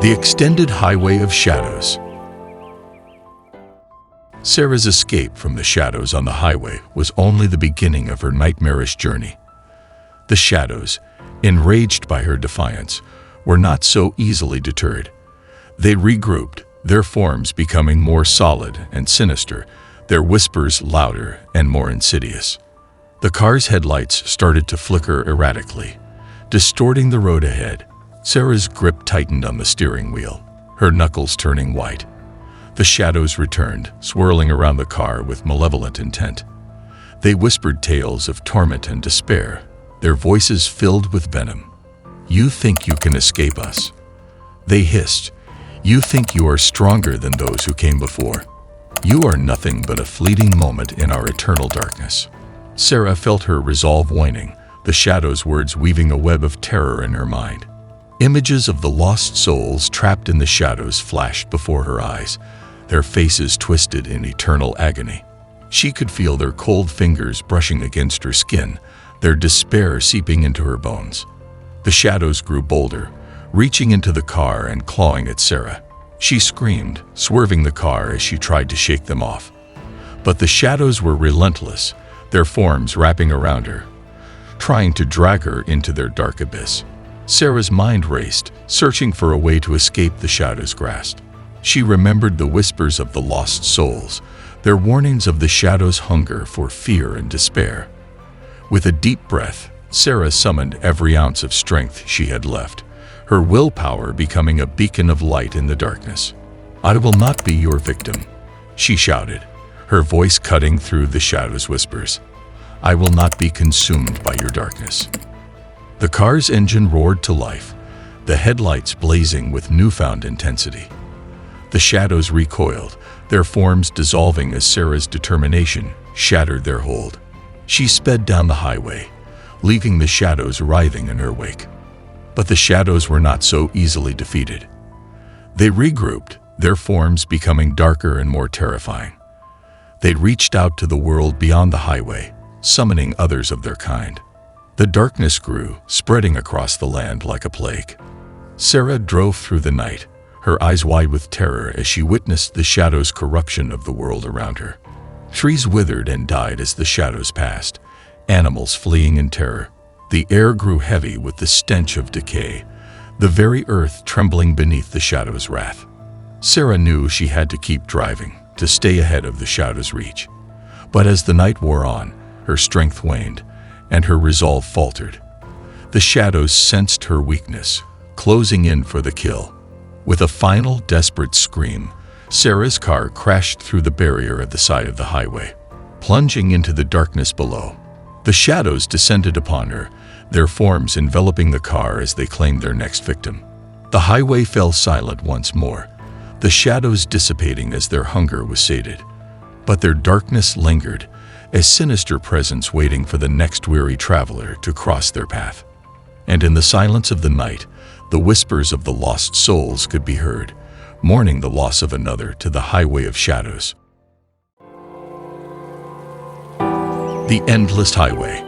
The Extended Highway of Shadows. Sarah's escape from the shadows on the highway was only the beginning of her nightmarish journey. The shadows, enraged by her defiance, were not so easily deterred. They regrouped, their forms becoming more solid and sinister, their whispers louder and more insidious. The car's headlights started to flicker erratically, distorting the road ahead. Sarah's grip tightened on the steering wheel, her knuckles turning white. The shadows returned, swirling around the car with malevolent intent. They whispered tales of torment and despair, their voices filled with venom. "You think you can escape us?" they hissed. "You think you are stronger than those who came before? You are nothing but a fleeting moment in our eternal darkness." Sarah felt her resolve waning, the shadows' words weaving a web of terror in her mind. Images of the lost souls trapped in the shadows flashed before her eyes, their faces twisted in eternal agony. She could feel their cold fingers brushing against her skin, their despair seeping into her bones. The shadows grew bolder, reaching into the car and clawing at Sarah. She screamed, swerving the car as she tried to shake them off. But the shadows were relentless, their forms wrapping around her, trying to drag her into their dark abyss. Sarah's mind raced, searching for a way to escape the shadows' grasp. She remembered the whispers of the lost souls, their warnings of the shadows' hunger for fear and despair. With a deep breath, Sarah summoned every ounce of strength she had left, her willpower becoming a beacon of light in the darkness. "I will not be your victim," she shouted, her voice cutting through the shadows' whispers. "I will not be consumed by your darkness." The car's engine roared to life, the headlights blazing with newfound intensity. The shadows recoiled, their forms dissolving as Sarah's determination shattered their hold. She sped down the highway, leaving the shadows writhing in her wake. But the shadows were not so easily defeated. They regrouped, their forms becoming darker and more terrifying. They reached out to the world beyond the highway, summoning others of their kind. The darkness grew, spreading across the land like a plague. Sarah drove through the night, her eyes wide with terror as she witnessed the shadows' corruption of the world around her. Trees withered and died as the shadows passed, animals fleeing in terror. The air grew heavy with the stench of decay, the very earth trembling beneath the shadows' wrath. Sarah knew she had to keep driving, to stay ahead of the shadows' reach. But as the night wore on, her strength waned, and her resolve faltered. The shadows sensed her weakness, closing in for the kill. With a final desperate scream, Sarah's car crashed through the barrier at the side of the highway, plunging into the darkness below. The shadows descended upon her, their forms enveloping the car as they claimed their next victim. The highway fell silent once more, the shadows dissipating as their hunger was sated. But their darkness lingered, a sinister presence waiting for the next weary traveler to cross their path. And in the silence of the night, the whispers of the lost souls could be heard, mourning the loss of another to the highway of shadows. The Endless Highway.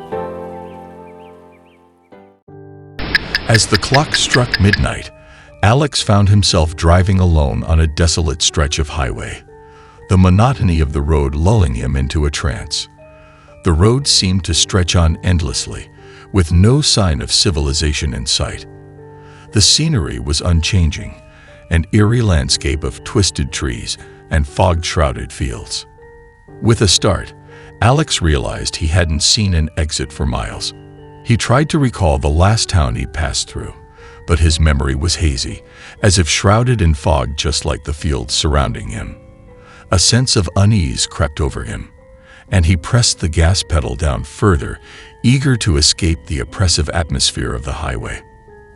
As the clock struck midnight, Alex found himself driving alone on a desolate stretch of highway, the monotony of the road lulling him into a trance. The road seemed to stretch on endlessly, with no sign of civilization in sight. The scenery was unchanging, an eerie landscape of twisted trees and fog-shrouded fields. With a start, Alex realized he hadn't seen an exit for miles. He tried to recall the last town he passed through, but his memory was hazy, as if shrouded in fog just like the fields surrounding him. A sense of unease crept over him, and he pressed the gas pedal down further, eager to escape the oppressive atmosphere of the highway.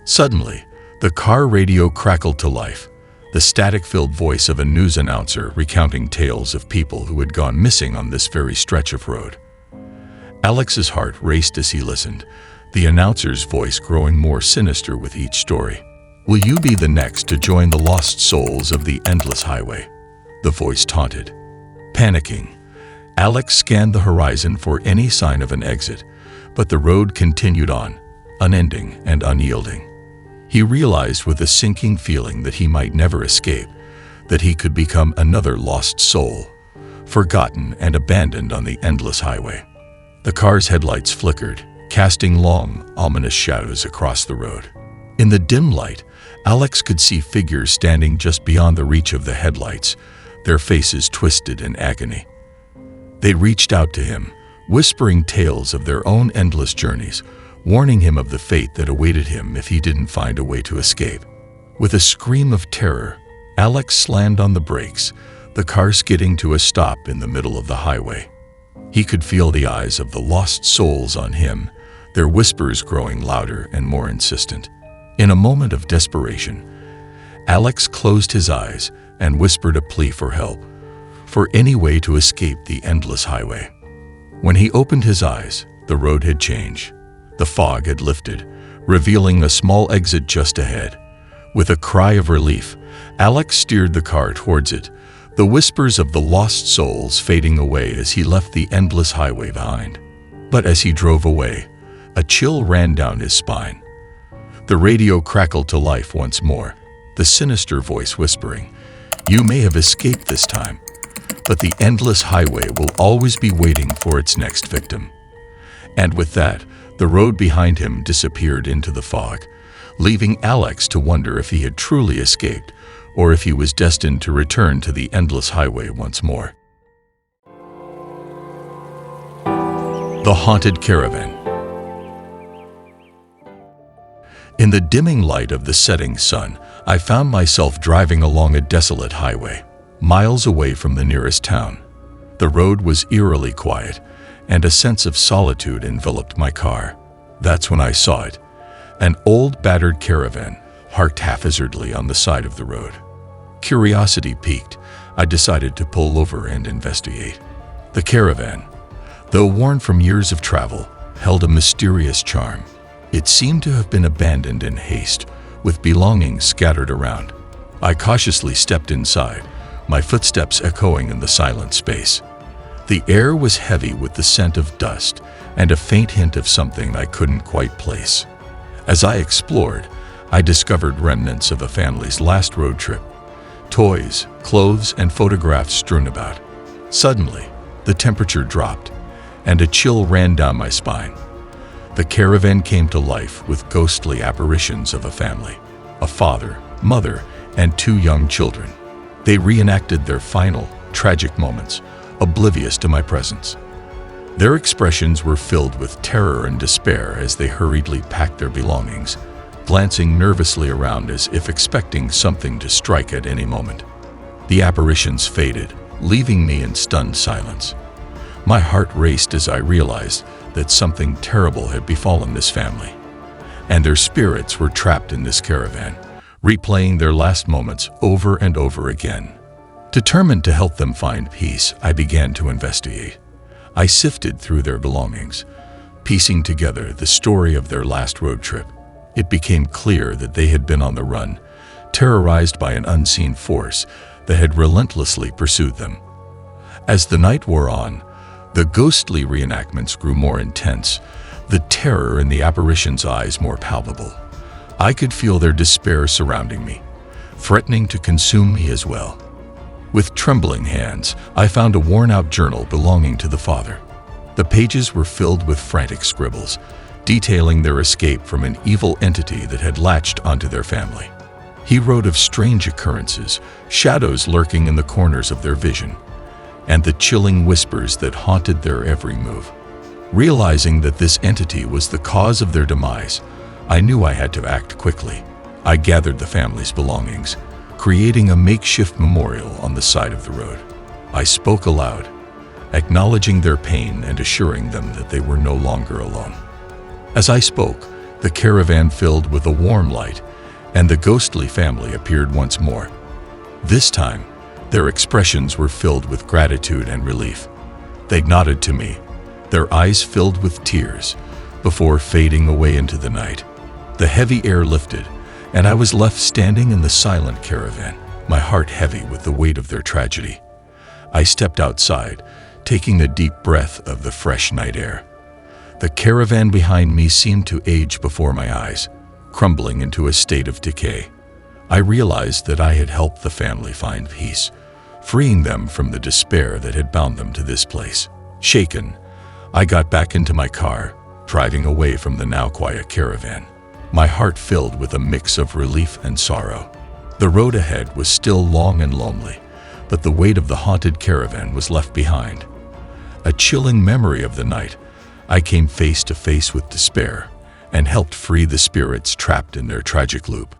Suddenly, the car radio crackled to life, the static-filled voice of a news announcer recounting tales of people who had gone missing on this very stretch of road. Alex's heart raced as he listened, the announcer's voice growing more sinister with each story. "Will you be the next to join the lost souls of the endless highway?" the voice taunted. Panicking, Alex scanned the horizon for any sign of an exit, but the road continued on, unending and unyielding. He realized with a sinking feeling that he might never escape, that he could become another lost soul, forgotten and abandoned on the endless highway. The car's headlights flickered, casting long, ominous shadows across the road. In the dim light, Alex could see figures standing just beyond the reach of the headlights, their faces twisted in agony. They reached out to him, whispering tales of their own endless journeys, warning him of the fate that awaited him if he didn't find a way to escape. With a scream of terror, Alex slammed on the brakes, the car skidding to a stop in the middle of the highway. He could feel the eyes of the lost souls on him, their whispers growing louder and more insistent. In a moment of desperation, Alex closed his eyes and whispered a plea for help, for any way to escape the endless highway. When he opened his eyes, the road had changed. The fog had lifted, revealing a small exit just ahead. With a cry of relief, Alex steered the car towards it, the whispers of the lost souls fading away as he left the endless highway behind. But as he drove away, a chill ran down his spine. The radio crackled to life once more, the sinister voice whispering, "You may have escaped this time, but the endless highway will always be waiting for its next victim." And with that, the road behind him disappeared into the fog, leaving Alex to wonder if he had truly escaped, or if he was destined to return to the endless highway once more. The Haunted Caravan. In the dimming light of the setting sun, I found myself driving along a desolate highway, miles away from the nearest town. The road was eerily quiet, and a sense of solitude enveloped my car. That's when I saw it, an old battered caravan, parked haphazardly on the side of the road. Curiosity piqued, I decided to pull over and investigate. The caravan, though worn from years of travel, held a mysterious charm. It seemed to have been abandoned in haste, with belongings scattered around. I cautiously stepped inside, my footsteps echoing in the silent space. The air was heavy with the scent of dust and a faint hint of something I couldn't quite place. As I explored, I discovered remnants of a family's last road trip. Toys, clothes, and photographs strewn about. Suddenly, the temperature dropped, and a chill ran down my spine. The caravan came to life with ghostly apparitions of a family, a father, mother, and 2 young children. They reenacted their final, tragic moments, oblivious to my presence. Their expressions were filled with terror and despair as they hurriedly packed their belongings, glancing nervously around as if expecting something to strike at any moment. The apparitions faded, leaving me in stunned silence. My heart raced as I realized that something terrible had befallen this family, and their spirits were trapped in this caravan, replaying their last moments over and over again. Determined to help them find peace, I began to investigate. I sifted through their belongings, piecing together the story of their last road trip. It became clear that they had been on the run, terrorized by an unseen force that had relentlessly pursued them. As the night wore on, the ghostly reenactments grew more intense, the terror in the apparitions' eyes more palpable. I could feel their despair surrounding me, threatening to consume me as well. With trembling hands, I found a worn-out journal belonging to the father. The pages were filled with frantic scribbles, detailing their escape from an evil entity that had latched onto their family. He wrote of strange occurrences, shadows lurking in the corners of their vision, and the chilling whispers that haunted their every move. Realizing that this entity was the cause of their demise, I knew I had to act quickly. I gathered the family's belongings, creating a makeshift memorial on the side of the road. I spoke aloud, acknowledging their pain and assuring them that they were no longer alone. As I spoke, the caravan filled with a warm light, and the ghostly family appeared once more. This time, their expressions were filled with gratitude and relief. They nodded to me, their eyes filled with tears, before fading away into the night. The heavy air lifted, and I was left standing in the silent caravan, my heart heavy with the weight of their tragedy. I stepped outside, taking a deep breath of the fresh night air. The caravan behind me seemed to age before my eyes, crumbling into a state of decay. I realized that I had helped the family find peace, freeing them from the despair that had bound them to this place. Shaken, I got back into my car, driving away from the now quiet caravan, my heart filled with a mix of relief and sorrow. The road ahead was still long and lonely, but the weight of the haunted caravan was left behind. A chilling memory of the night, I came face to face with despair and helped free the spirits trapped in their tragic loop.